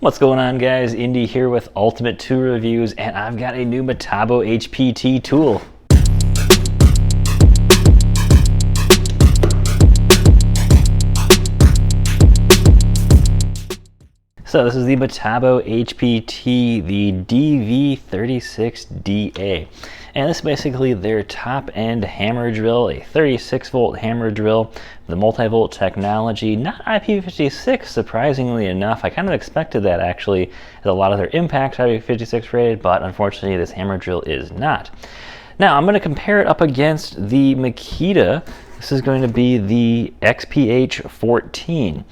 What's going on, guys? Indy here with Ultimate Tool Reviews, and I've got a new Metabo HPT tool. So this is the Metabo HPT, the DV36DAQ4. And this is basically their top-end hammer drill, a 36-volt hammer drill, the multi-volt technology, not IP56, surprisingly enough. I kind of expected that, actually, as a lot of their impacts are IP56 rated, but unfortunately this hammer drill is not. Now, I'm going to compare it up against the Makita. This is going to be the XPH14.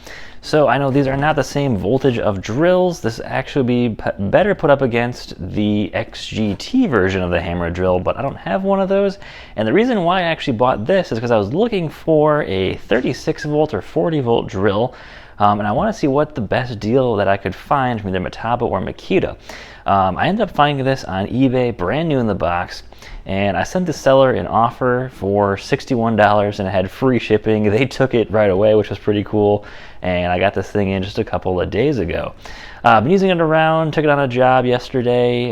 So I know these are not the same voltage of drills. This actually be better put up against the XGT version of the hammer drill, but I don't have one of those. And the reason why I actually bought this is because I was looking for a 36 volt or 40 volt drill, and I want to see what the best deal that I could find from either Metabo or Makita. I ended up finding this on eBay, brand new in the box, and I sent the seller an offer for $61 and it had free shipping. They took it right away, which was pretty cool, and I got this thing in just a couple of days ago. I've been using it around, took it on a job yesterday.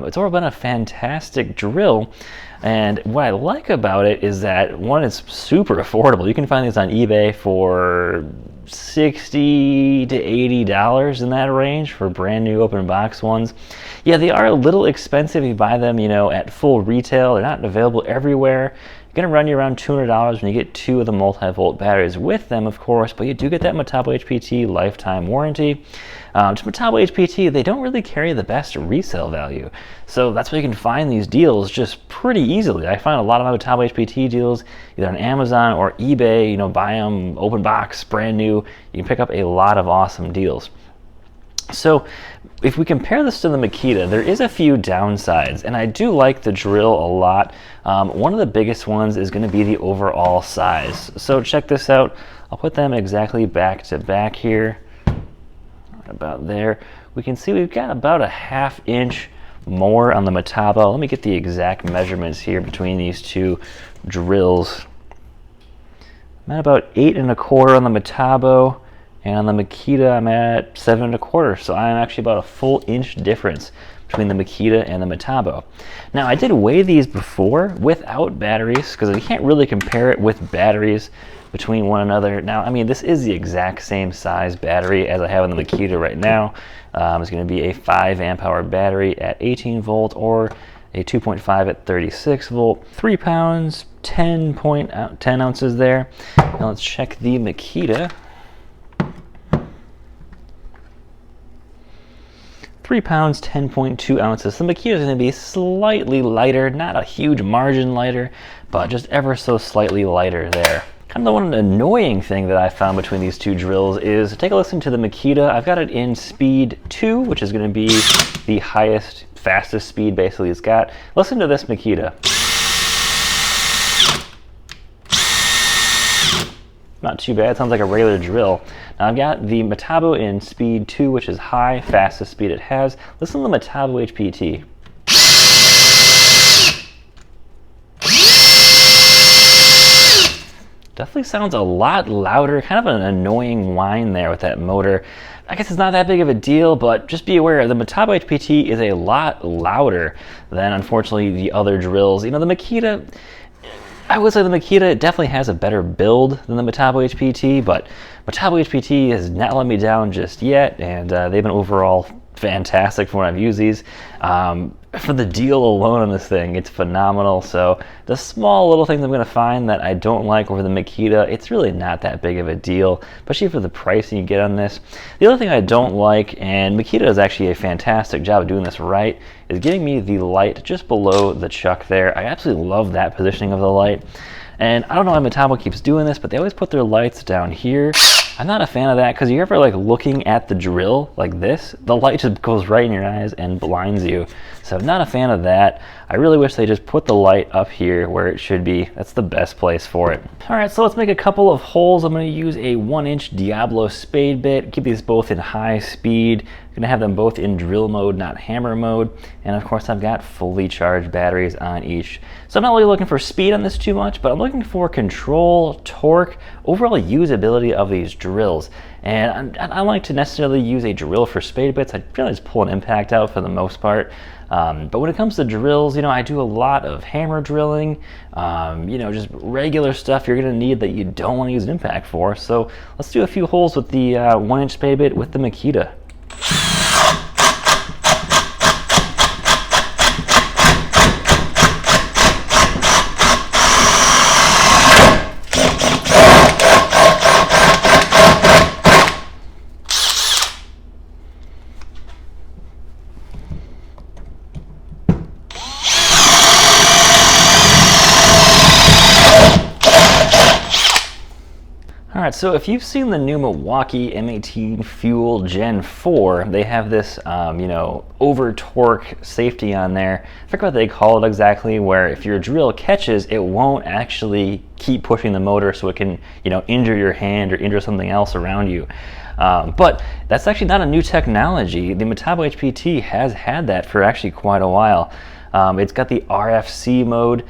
It's all been a fantastic drill, and what I like about it is that, one, it's super affordable. You can find these on eBay for $60 to $80 in that range for brand new open box ones. Yeah, they are a little expensive if you buy them, you know, at full retail. They're not available everywhere. It's going to run you around $200 when you get 2 of the multi-volt batteries with them, of course, but you do get that Metabo HPT lifetime warranty. Just Metabo HPT, they don't really carry the best resale value, so that's why you can find these deals just pretty easily. I find a lot of my Metabo HPT deals either on Amazon or eBay. You know, buy them open box, brand new. You can pick up a lot of awesome deals. So if we compare this to the Makita, there is a few downsides, and I do like the drill a lot. One of the biggest ones is going to be the overall size. So check this out. I'll put them exactly back to back here. Right about there. We can see we've got about a ½ inch more on the Metabo. Let me get the exact measurements here between these two drills. I'm at about 8 1/4 on the Metabo. And on the Makita, I'm at 7 1/4, so I'm actually about a full inch difference between the Makita and the Metabo. Now, I did weigh these before without batteries, because you can't really compare it with batteries between one another. Now, I mean, this is the exact same size battery as I have on the Makita right now. It's going to be a 5 amp hour battery at 18 volt or a 2.5 at 36 volt. 3 pounds, 10 ounces there. Now let's check the Makita. 3 pounds, 10.2 ounces. The Makita is going to be slightly lighter, not a huge margin lighter, but just ever so slightly lighter there. Kind of the one annoying thing that I found between these two drills is, take a listen to the Makita. I've got it in speed 2, which is going to be the highest, fastest speed basically it's got. Listen to this Makita. Not too bad, sounds like a regular drill. Now I've got the Metabo in speed 2, which is high, fastest speed it has. Listen to the Metabo HPT. Definitely sounds a lot louder, kind of an annoying whine there with that motor. I guess it's not that big of a deal, but just be aware, the Metabo HPT is a lot louder than, unfortunately, the other drills. You know, the Makita, I would say the Makita definitely has a better build than the Metabo HPT, but Metabo HPT has not let me down just yet, and they've been overall fantastic for when I've used these. For the deal alone on this thing, it's phenomenal. So the small little things I'm going to find that I don't like over the Makita, it's really not that big of a deal, especially for the pricing you get on this. The other thing I don't like, and Makita does actually a fantastic job of doing this right, is getting me the light just below the chuck there. I absolutely love that positioning of the light. And I don't know why Metabo keeps doing this, but they always put their lights down here. I'm not a fan of that, because you're ever like looking at the drill like this, the light just goes right in your eyes and blinds you. So I'm not a fan of that. I really wish they just put the light up here where it should be. That's the best place for it. All right, so let's make a couple of holes. I'm going to use a 1-inch Diablo spade bit. Keep these both in high speed. I'm going to have them both in drill mode, not hammer mode. And of course, I've got fully charged batteries on each. So I'm not really looking for speed on this too much, but I'm looking for control, torque, overall usability of these drills. And I don't like to necessarily use a drill for spade bits. I really just pull an impact out for the most part. But when it comes to drills, I do a lot of hammer drilling, just regular stuff you're going to need that you don't want to use an impact for. So let's do a few holes with the 1-inch spade bit with the Makita. Alright, so if you've seen the new Milwaukee M18 Fuel Gen 4, they have this, over torque safety on there. I forget what they call it exactly, where if your drill catches, it won't actually keep pushing the motor so it can, injure your hand or injure something else around you. But that's actually not a new technology. The Metabo HPT has had that for actually quite a while. It's got the RFC mode,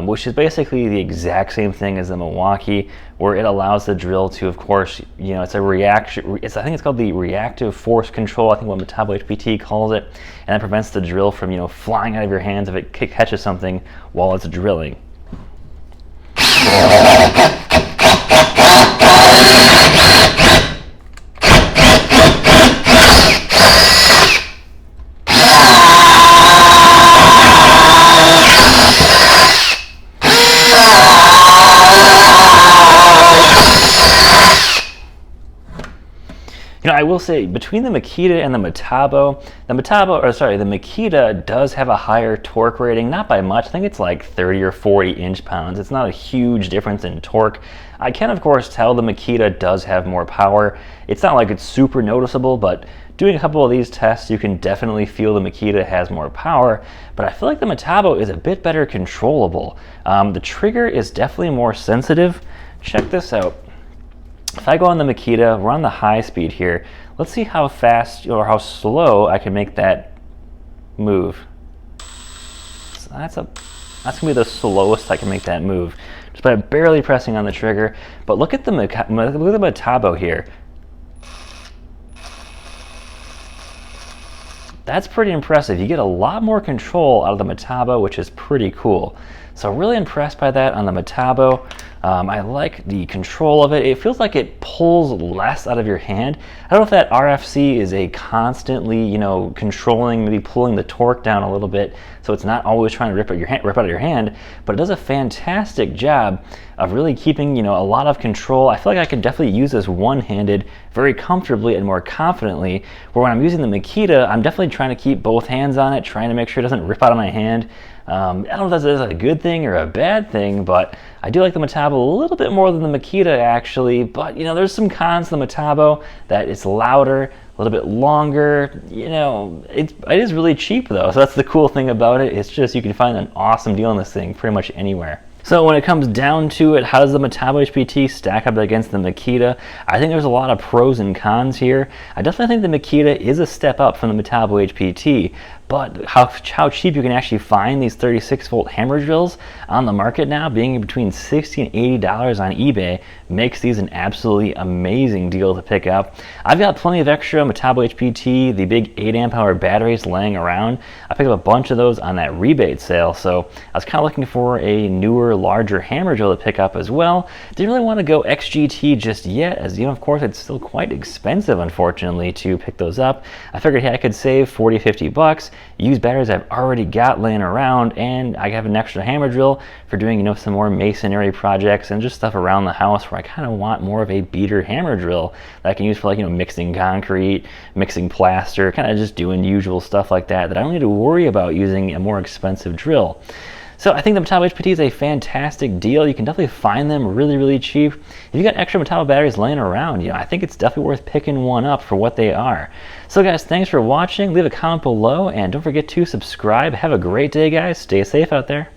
which is basically the exact same thing as the Milwaukee, where it allows the drill to, of course, it's a reaction. I think it's called the reactive force control. I think what Metabo HPT calls it, and that prevents the drill from, flying out of your hands if it catches something while it's drilling. I will say, between the Makita and the Metabo, the Makita does have a higher torque rating, not by much. I think it's like 30 or 40 inch-pounds. It's not a huge difference in torque. I can, of course, tell the Makita does have more power. It's not like it's super noticeable, but doing a couple of these tests, you can definitely feel the Makita has more power, but I feel like the Metabo is a bit better controllable. The trigger is definitely more sensitive. Check this out. If I go on the Makita, we're on the high speed here. Let's see how fast or how slow I can make that move. So that's gonna be the slowest I can make that move, just by barely pressing on the trigger. But look at the Metabo here. That's pretty impressive. You get a lot more control out of the Metabo, which is pretty cool. So really impressed by that on the Metabo. I like the control of it. It feels like it pulls less out of your hand. I don't know if that RFC is a constantly, controlling, maybe pulling the torque down a little bit, so it's not always trying to rip out of your hand, but it does a fantastic job of really keeping, a lot of control. I feel like I can definitely use this one-handed very comfortably and more confidently, where when I'm using the Makita, I'm definitely trying to keep both hands on it, trying to make sure it doesn't rip out of my hand. I don't know if that's a good thing or a bad thing, but I do like the Metabo a little bit more than the Makita actually. But there's some cons to the Metabo, that it's louder, a little bit longer. It is really cheap though, so that's the cool thing about it. It's just you can find an awesome deal on this thing pretty much anywhere. So when it comes down to it, how does the Metabo HPT stack up against the Makita? I think there's a lot of pros and cons here. I definitely think the Makita is a step up from the Metabo HPT, but how cheap you can actually find these 36-volt hammer drills on the market now, being between $60 and $80 on eBay, makes these an absolutely amazing deal to pick up. I've got plenty of extra Metabo HPT, the big 8 amp hour batteries laying around. I picked up a bunch of those on that rebate sale, so I was kind of looking for a newer, larger hammer drill to pick up as well. Didn't really want to go XGT just yet, as of course it's still quite expensive, unfortunately, to pick those up. I figured, hey, I could save 40, 50 bucks, use batteries I've already got laying around, and I have an extra hammer drill for doing, some more masonry projects and just stuff around the house where I kind of want more of a beater hammer drill that I can use for mixing concrete, mixing plaster, kind of just doing usual stuff like that I don't need to worry about using a more expensive drill. So I think the Metabo HPT is a fantastic deal. You can definitely find them really, really cheap. If you got extra Metabo batteries laying around, I think it's definitely worth picking one up for what they are. So guys, thanks for watching. Leave a comment below and don't forget to subscribe. Have a great day, guys. Stay safe out there.